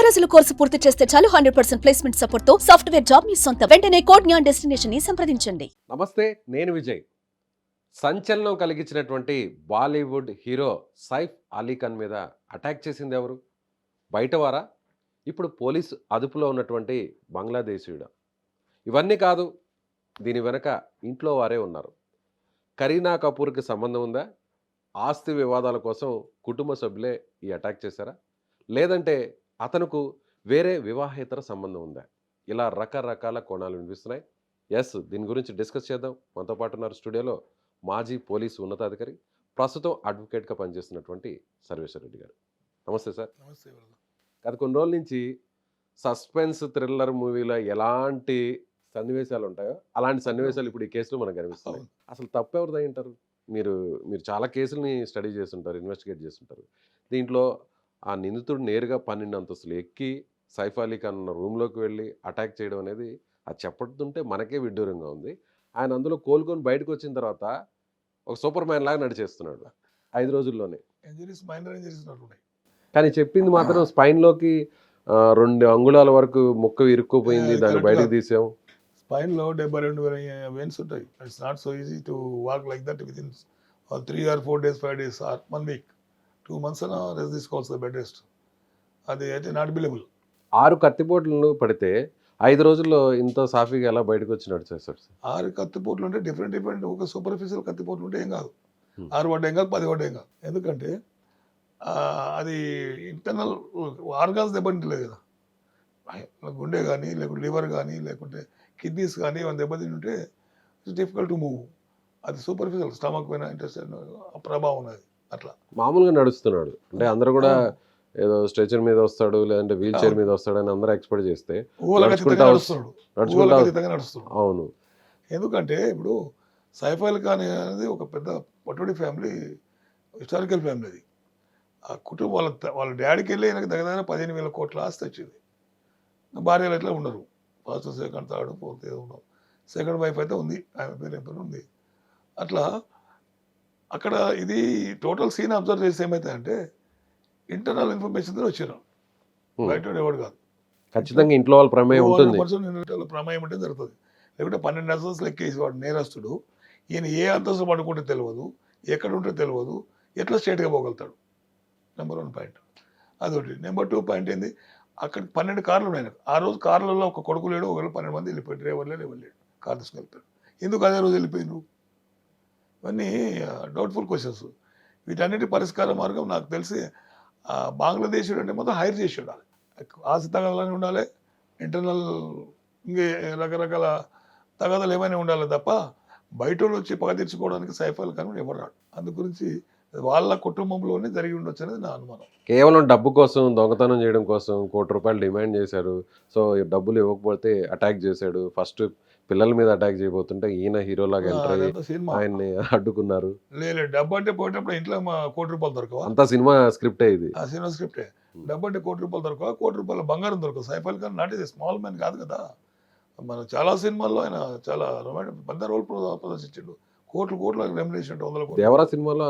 రోజుల కోర్సు పూర్తి చేస్తే చాలు 100% ప్లేస్మెంట్ సపోర్ట్ తో సాఫ్ట్వేర్ జాబ్ మీ సొంత. వెంటనే కోడ్ జ్ఞాన్ డెస్టినేషన్ ని సంప్రదించండి. నమస్తే, నేను విజయ్. సంచలనం కలిగించినటువంటి బాలీవుడ్ హీరో సైఫ్ అలీ ఖాన్ మీద అటాక్ చేసింది ఎవరు? బయటవారా? ఇప్పుడు పోలీసు అదుపులో ఉన్నటువంటి బంగ్లాదేశీయుడు? ఇవన్నీ కాదు, దీని వెనక ఇంట్లో వారే ఉన్నారు. కరీనా కపూర్కి సంబంధం ఉందా? ఆస్తి వివాదాల కోసం కుటుంబ సభ్యులే ఈ అటాక్ చేశారా? లేదంటే అతనుకు వేరే వివాహేతర సంబంధం ఉందా? ఇలా రకరకాల కోణాలు వినిపిస్తున్నాయి. దీని గురించి డిస్కస్ చేద్దాం. మనతో పాటు ఉన్నారు స్టూడియోలో మాజీ పోలీసు ఉన్నతాధికారి, ప్రస్తుతం అడ్వకేట్గా పనిచేస్తున్నటువంటి సర్వేశ్వర్ రెడ్డి గారు. నమస్తే సార్. నమస్తే. గత కొన్ని రోజుల నుంచి సస్పెన్స్ థ్రిల్లర్ మూవీలో ఎలాంటి సన్నివేశాలు ఉంటాయో అలాంటి సన్నివేశాలు ఇప్పుడు ఈ కేసులో మనకు కనిపిస్తున్నాయి. అసలు తప్పు ఎవరిదై ఉంటారు? మీరు చాలా కేసుల్ని స్టడీ చేస్తుంటారు, ఇన్వెస్టిగేట్ చేస్తుంటారు. దీంట్లో ఆ నిందితుడు నేరుగా 12 అంతస్తులు ఎక్కి సైఫ్ అలీ ఖాన్ ఉన్న రూమ్లోకి వెళ్ళి అటాక్ చేయడం అనేది అది చెప్పడుతుంటే మనకే విడ్డూరంగా ఉంది. ఆయన అందులో కోలుకొని బయటకు వచ్చిన తర్వాత ఒక సూపర్ మ్యాన్ లాగా నడిచేస్తున్నాడు 5 రోజుల్లోనే. కానీ చెప్పింది మాత్రం స్పైన్లోకి 2 అంగుళాల వరకు ముక్క ఇరుక్కుపోయింది, దాన్ని బయటకు తీసాం. స్పైన్లో 72,000 వెయిన్స్ ఉంటాయి. It's not so easy to walk like that with in 3 or 4 days, 5 days or 1 week, 2 months అన్న రెస్ట్ తీసుకోవాల్సి బెడ్ రెస్ట్. అది అయితే నాట్ బిలబుల్. 6 కత్తిపోట్లు పడితే 5 రోజుల్లో ఇంత సాఫీగా ఎలా బయటకు వచ్చి నడిచేస్తాడు? 6 కత్తిపోట్లు ఉంటే డిఫరెంట్ ఒక సూపర్ఫిషియల్ కత్తిపోట్లు ఉంటే ఏం కాదు. 6 పడ్డ ఏం కాదు, 10 పడ్డ ఏం కాదు. ఎందుకంటే అది ఇంటర్నల్ ఆర్గాన్స్ దెబ్బతింటలేదు కదా. గుండె కానీ లేకుంటే లివర్ కానీ లేకుంటే కిడ్నీస్ కానీ ఏమైనా దెబ్బతింటే ఉంటే ఇట్స్ డిఫికల్ట్ టు మూవ్. అది సూపర్ఫిషియల్ స్టమక్ పైన ఇంట్రెస్ట్ ప్రభావం ఉన్నది. అట్లా మామూలుగా నడుస్తున్నాడు అంటే అందరూ కూడా ఏదో స్ట్రెచర్ మీద వస్తాడు లేదంటే వీల్ చైర్ మీద వస్తాడు అని అందరూ ఎక్స్పెక్ట్ చేస్తే నడుస్తాడు. అవును. ఎందుకంటే ఇప్పుడు సైఫ్ అలీ ఖాన్ అనేది ఒక పెద్ద పట్టుడి ఫ్యామిలీ, హిస్టారికల్ ఫ్యామిలీ. అది ఆ కుటుంబం వాళ్ళ డాడీకి వెళ్ళి ఆయనకు దగ్గర 15,000 కోట్ల ఆస్తి వచ్చింది. భార్యలు ఎట్లా ఉండరు, ఫస్ట్ సెకండ్ థర్డ్ ఫోర్త్ ఏదో ఉండవు. సెకండ్ వైఫ్ అయితే ఉంది, ఆమె పేరు ఉంది. అట్లా అక్కడ ఇది టోటల్ సీన్ అబ్జర్వ్ చేస్తే ఏమైతే ఇంటర్నల్ ఇన్ఫర్మేషన్ వచ్చారు, బయట ఎవడు కాదు. ఖచ్చితంగా ఇంట్లో వాళ్ళ ప్రమేయం ఉంటుంది, ప్రమేయం అంటే జరుగుతుంది. లేకుంటే 12 అంతస్తులు ఎక్కేసి వాడు నేరస్తుడు. ఈయన ఏ అంతస్తు పడుకుంటే తెలియదు, ఎక్కడ ఉంటే తెలియదు, ఎట్లా స్ట్రేట్గా పోగలుగుతాడు? నెంబర్ 1 పాయింట్ అదొకటి. నెంబర్ 2 పాయింట్ ఏంది, అక్కడ 12 కార్లు ఉన్నాయి. ఆ రోజు కార్లలో ఒక కొడుకు లేడు, ఒకవేళ 12 మంది వెళ్ళిపోయాడు, డ్రైవర్ లేడు, ఎవరు లేడు, కార్ తీసుకెళ్తాడు. ఎందుకు అదే రోజు వెళ్ళిపోయినారు? ఇవన్నీ డౌట్ఫుల్ క్వశ్చన్స్. వీటన్నిటి పరిష్కార మార్గం నాకు తెలిసి బంగ్లాదేశీయుడు అంటే మొత్తం హైర్ చేసి ఉండాలి, ఆస్తి తగాదాలని ఉండాలి, ఇంటర్నల్ ఇంకే రకరకాల తగాదాలు ఏమైనా ఉండాలి తప్ప బయట వచ్చి పగ తీర్చుకోవడానికి సైఫ్ అలీ ఖాన్ ఎవరు రాడు. అందు గురించి వాళ్ళ కుటుంబంలోనే జరిగి ఉండొచ్చు అనేది నా అనుమానం. కేవలం డబ్బు కోసం, దొంగతనం చేయడం కోసం ₹1 కోటి డిమాండ్ చేశారు. సో డబ్బులు ఇవ్వకపోతే అటాక్ చేశాడు. ఫస్ట్ పిల్లల మీద అటాక్ చేయబోతుంటే ఈయన హీరోలాగా ఎంటర్ అయ్యి ఆయన్ని అడ్డుకున్నారు. లేదు, డబ్బు అంటే పోయేటప్పుడు ఇంట్లో ₹1 కోటి దొరకవు. అంతా సినిమా స్క్రిప్టే, ఇది ఆ సినిమా స్క్రిప్టే. డబ్బు అంటే ₹1 కోటి దొరకవు, ₹1 బంగారం దొరకవు. Saif Ali Khan not is small man కాదు కదా. మన చాలా సినిమాల్లో ఆయన చాలా రొమాంటిక్ పెద్ద రోల్ ప్రదర్శించాడు. కోట్ల రెమ్యునరేషన్, 100 కోట్లు. దేవరా సినిమాలో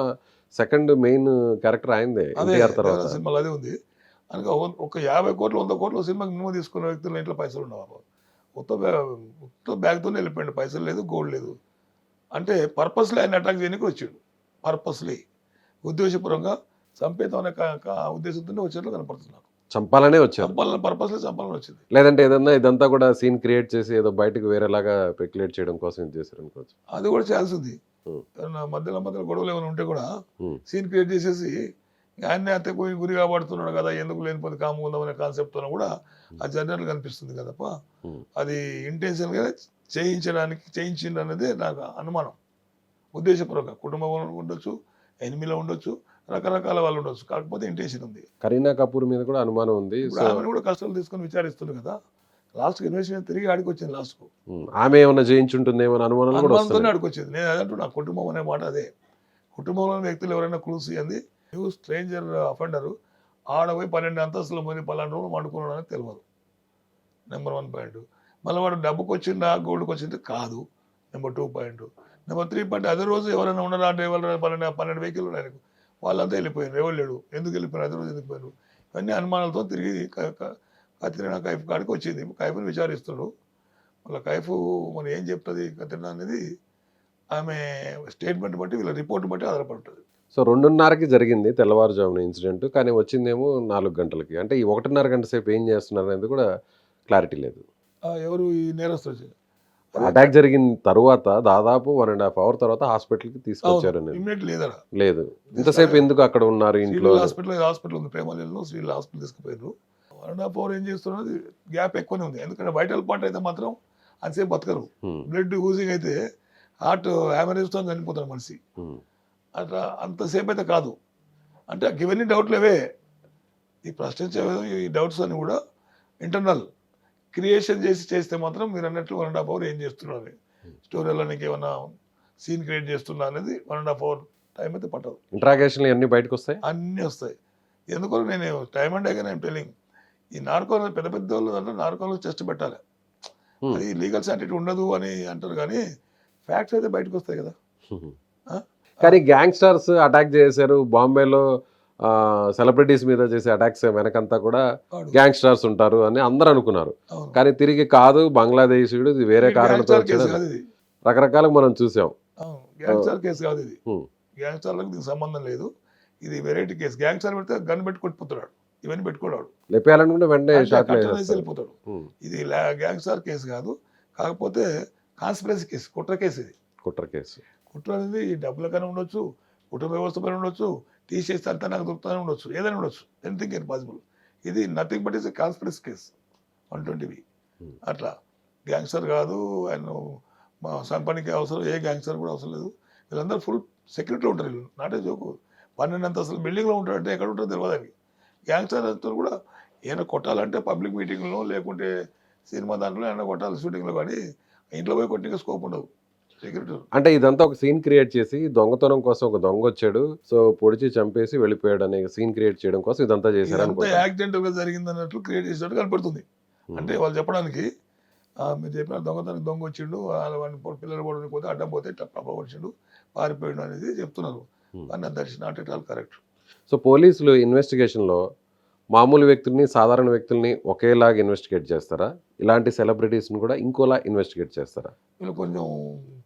సెకండ్ మెయిన్ క్యారెక్టర్ ఆయనదే. సినిమాలో అదే ఉంది. అందుకే ఒక 50 కోట్లు 100 కోట్లు సినిమాకి మినిమం తీసుకున్న వ్యక్తుల ఇంట్లో పైసలు ఉండవు. మొత్తం బ్యాగ్తోనే వెళ్ళిపోయాడు, పైసలు లేదు, గోల్డ్ లేదు. అంటే పర్పస్లీ ఆయన అటాక్ చేయడానికి వచ్చాడు. పర్పస్లీ, ఉద్దేశపూర్వకంగా చంపేద్దాం అనే ఉద్దేశంతోనే వచ్చినట్లు కనపడుతున్నారు. చంపాలనే వచ్చారు, పర్పస్లీ చంపాలని వచ్చింది. లేదంటే ఏదన్నా ఇదంతా కూడా సీన్ క్రియేట్ చేసి ఏదో బయటకు వేరేలాగా స్పెక్యులేట్ చేయడం కోసం ఇది చేశారు అనుకోవచ్చు. అది కూడా ఛాన్స్ ఉంది. మధ్యలో గొడవలు ఏమైనా ఉంటే కూడా సీన్ క్రియేట్ చేసేసి ఆయన్ని హత్య గురి కాబడుతున్నాడు కదా, ఎందుకు లేనిపోతే కాముకుందాం అనే కాన్సెప్ట్తో కూడా ఆ జనరల్ కనిపిస్తుంది కదప్ప. అది ఇంటెన్షన్గా చేయించింది అనేది నాకు అనుమానం. ఉద్దేశపూర్వక కుటుంబం ఉండొచ్చు, ఎనిమిలో ఉండొచ్చు, రకరకాల వాళ్ళు ఉండొచ్చు, కాకపోతే ఇంటెన్షన్ ఉంది. కరీనా కపూర్ మీద కూడా అనుమానం ఉంది. ఆమెను కూడా కష్టాలు తీసుకొని విచారిస్తుంది కదా. లాస్ట్ ఇన్వెస్టిగేషన్ తిరిగి ఆడికి వచ్చింది. లాస్ట్కు ఆమె ఏమన్నా చేయించుంటుందేమో అనుమానంతో ఆడికి వచ్చింది. నేను అదంటూ నా కుటుంబం అనే మాట అదే. కుటుంబంలోని వ్యక్తులు ఎవరైనా క్లూస్ ఇవ్వండి, స్ట్రేంజర్ అఫెండరు ఆడపోయి 12 అంతస్తుల మంది పలానా రోజులు వండుకున్నాడు అనేది తెలియదు. Number 1 point. మళ్ళీ వాడు డబ్బుకి వచ్చిందా, గోల్డ్కి వచ్చింది కాదు. Number 2 point. నెంబర్ 3 పాయింట్, అదే రోజు ఎవరైనా ఉన్నారా అంటే 12 వెహికల్ ఆయనకు, వాళ్ళంతా వెళ్ళిపోయారు, ఎవరు లేడు, ఎందుకు వెళ్ళిపోయారు, అదే రోజు ఎందుకు పోయారు, ఇవన్నీ అనుమానాలతో తిరిగి కత్రినా కైఫ్ కాడికి వచ్చింది. కైఫ్ని విచారిస్తున్నాడు. మళ్ళీ కైఫ్ మరి ఏం చెప్తుంది కత్రినా అనేది ఆమె స్టేట్మెంట్ బట్టి వీళ్ళ రిపోర్ట్ బట్టి ఆధారపడుతుంది. సో 2:30కి జరిగింది తెల్లవారుజామున ఇన్సిడెంట్, కానీ వచ్చిందేమో 4 గంటలకి. అంటే ఈ 1:30 గంట సేపు ఏం చేస్తున్నారు అనేది కూడా క్లారిటీ లేదు. ఎవరు ఈ నేరస్తుడు అటాక్ జరిగిన తర్వాత దాదాపు 1.5 అవర్ తర్వాత హాస్పిటల్కి తీసుకొచ్చారు అనేది ఇమ్మీడియట్ లేదరా. లేదు. ఇంతసేపు ఎందుకు అక్కడ ఉన్నారు ఇంట్లో? హాస్పిటల్ ఉంది, ప్రేమలలో శ్రీల హాస్పిటల్ తీసుకుపోయారు. 1.5 అవర్ ఏం చేస్తున్నది గ్యాప్ ఎక్కువనే ఉంది. ఎందుకంటే వైటల్ పార్ట్ అయితే మాత్రం అంతసేపు బతకరు. బ్లడ్ యూజింగ్ అయితే హార్ట్ హ్యామరేజ్తో చనిపోతారు మనిషి. అట్లా అంతసేపు అయితే కాదు. అంటే ఇవన్నీ డౌట్లేవే. ఈ ప్రశ్నించే ఈ డౌట్స్ అని కూడా ఇంటర్నల్ క్రియేషన్ చేస్తే మాత్రం మీరు అన్నట్లు 1.5 అవర్ ఏం చేస్తున్నారు, స్టోరీలో నీకు ఏమన్నా సీన్ క్రియేట్ చేస్తున్నా అనేది 1.5 అవర్ టైం అయితే పట్టదు. ఇంట్రాగేషన్లు అన్ని బయటకు వస్తాయి, అన్నీ వస్తాయి. ఎందుకో నేను time and again I'm telling, ఈ నార్కో పెద్ద పెద్ద వాళ్ళు అంటే నార్కోలో టెస్ట్ పెట్టాలి. అది లీగల్ శాంటిటీ ఉండదు అని అంటారు, కానీ ఫ్యాక్ట్స్ అయితే బయటకు వస్తాయి కదా. కానీ గ్యాంగ్స్టర్స్ అటాక్ చేశారు బాంబేలో, సెలబ్రిటీస్ మీద చేసే అటాక్స్ వెనకంతా కూడా గ్యాంగ్స్టర్స్ ఉంటారు అని అందరూ అనుకున్నారు. కానీ తిరిగి కాదు, బంగ్లాదేశీయుడు, ఇది వేరే కారణంతో రకరకాలుగా మనం చూసాం. గ్యాంగ్స్టర్ కేసు కాదు ఇది. గ్యాంగ్స్టర్లకు దీనికి సంబంధం లేదు. ఇది వెరైటీ కేసు. గ్యాంగ్స్టర్ పెడితే గన్ పెట్టి కొట్టిపోతున్నాడు, ఇవన్నీ పెట్టుకున్నాడు, లేపేయాలనుకుంటే వెంటనే షాట్ వెళ్ళిపోతాడు. ఇది గ్యాంగ్స్టర్ కేసు కాదు, కాకపోతే కాన్స్పిరసీ కేసు, కుట్ర కేసు. ఇది కుట్ర కేసు. కుట్ర అనేది డబ్బుల కన్నా ఉండొచ్చు, కుటుంబ వ్యవస్థ పైన ఉండొచ్చు, తీసేస్తే అంతా నాకు దొరుకుతానే ఉండొచ్చు, ఏదైనా ఉండొచ్చు, ఎనీథింగ్ కెన్ పాసిబుల్. ఇది nothing but is conspiracy case 120. అట్లా గ్యాంగ్స్టర్ కాదు. ఆయన మా సంపనికి అవసరం, ఏ గ్యాంగ్స్టర్ కూడా అవసరం లేదు. వీళ్ళందరూ ఫుల్ సెక్యూరిటీలో ఉంటారు. వీళ్ళు నాటే జోకు 12 అంతస్తుల బిల్డింగ్లో ఉంటారంటే ఎక్కడ ఉంటారో తెలియదు అని. గ్యాంగ్స్టర్ అంతా కూడా ఏమైనా కొట్టాలంటే పబ్లిక్ మీటింగ్లో, లేకుంటే సినిమా దాంట్లో ఏమైనా కొట్టాలి షూటింగ్లో, కానీ ఇంట్లో పోయి కొట్టిన స్కోప్ ఉండదు. అంటే ఇదంతా ఒక సీన్ క్రియేట్ చేసి దొంగతనం కోసం ఒక దొంగ వచ్చాడు, సో పొడిచి చంపేసి వెళ్ళిపోయాడు అనే సీన్ క్రియేట్ చేయడం కోసం ఇదంతా చేశారు. యాక్సిడెంటల్ గా జరిగింది అన్నట్లు క్రియేట్ చేసినట్టు కనపడుతుంది. అంటే వాళ్ళు చెప్పడానికి మీరు చెప్పిన దొంగతనం దొంగ వచ్చిండు, వాడిని పిల్లలు పడని పోతే అడ్డం పోతే టప్ప వచ్చిండు, పారిపోయాడు అనేది చెప్తున్నారు. కానీ that is not at all correct. So పోలీసులు ఇన్వెస్టిగేషన్లో మామూలు వ్యక్తుల్ని, సాధారణ వ్యక్తుల్ని ఒకేలాగా ఇన్వెస్టిగేట్ చేస్తారా? ఇలాంటి సెలబ్రిటీస్ని కూడా ఇంకోలా ఇన్వెస్టిగేట్ చేస్తారా? వీళ్ళు కొంచెం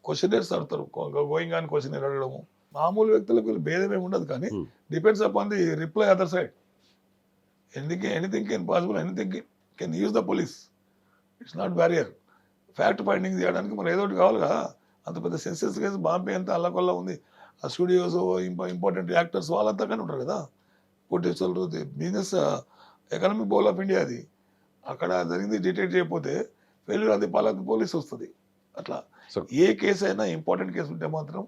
క్వశ్చనర్స్ అడుగుతారు, గోయింగ్ ఆన్ క్వశ్చనర్ అడగడము. మామూలు వ్యక్తులకు వీళ్ళు భేదం ఏమి ఉండదు, కానీ depends upon the reply other side. Anything can possible, anything can use the police. It's not barrier. Fact finding చేయడానికి మనం ఏదో ఒకటి కావాలి కదా. అంత పెద్ద సెన్సెస్ కేసు బాంబే అంతా అల్లకొల్లా ఉంది. ఆ స్టూడియోస్, ఇంపార్టెంట్ యాక్టర్స్ వాళ్ళంతా కానీ ఉంటారు కదా. కోటేశ్వరులు business economic bowl of India అది. అక్కడ జరిగింది డిటెక్ట్ చేయకపోతే ఫెయిల్యూర్ అది పాలక పోలీస్ వస్తుంది. అట్లా ఏ కేసు అయినా ఇంపార్టెంట్ కేసు ఉంటే మాత్రం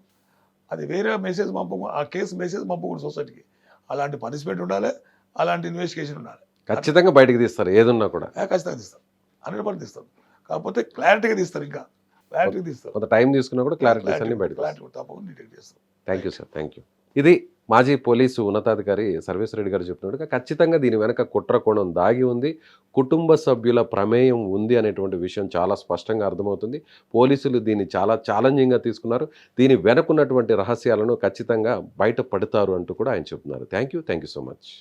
అది వేరే మెసేజ్ ఆ కేసు మెసేజ్ పంపకూడదు సొసైటీకి. అలాంటి పనిష్మెంట్ ఉండాలి, అలాంటి ఇన్వెస్టిగేషన్ ఉండాలి. ఖచ్చితంగా బయటకు తీస్తారు ఏదున్నా కూడా. ఖచ్చితంగా తీస్తారు, 100% తీస్తారు. కాకపోతే క్లారిటీగా తీస్తారు, ఇంకా క్లారిటీగా తీస్తారు. కొంత టైం తీసుకున్నా కూడా క్లారిటీస్ అన్ని బయటకు తప్పకుండా డిటెక్ట్ చేస్తారు. Thank you sir, thank you. ఇది మాజీ పోలీసు ఉన్నతాధికారి సర్వేశ్వరరెడ్డి గారు చెప్పినట్టుగా ఖచ్చితంగా దీని వెనక కుట్ర కోణం దాగి ఉంది, కుటుంబ సభ్యుల ప్రమేయం ఉంది అనేటువంటి విషయం చాలా స్పష్టంగా అర్థమవుతుంది. పోలీసులు దీన్ని చాలా ఛాలెంజింగ్గా తీసుకున్నారు. దీని వెనకున్నటువంటి రహస్యాలను ఖచ్చితంగా బయట పడతారు అంటూ కూడా ఆయన చెప్తున్నారు. Thank you so much.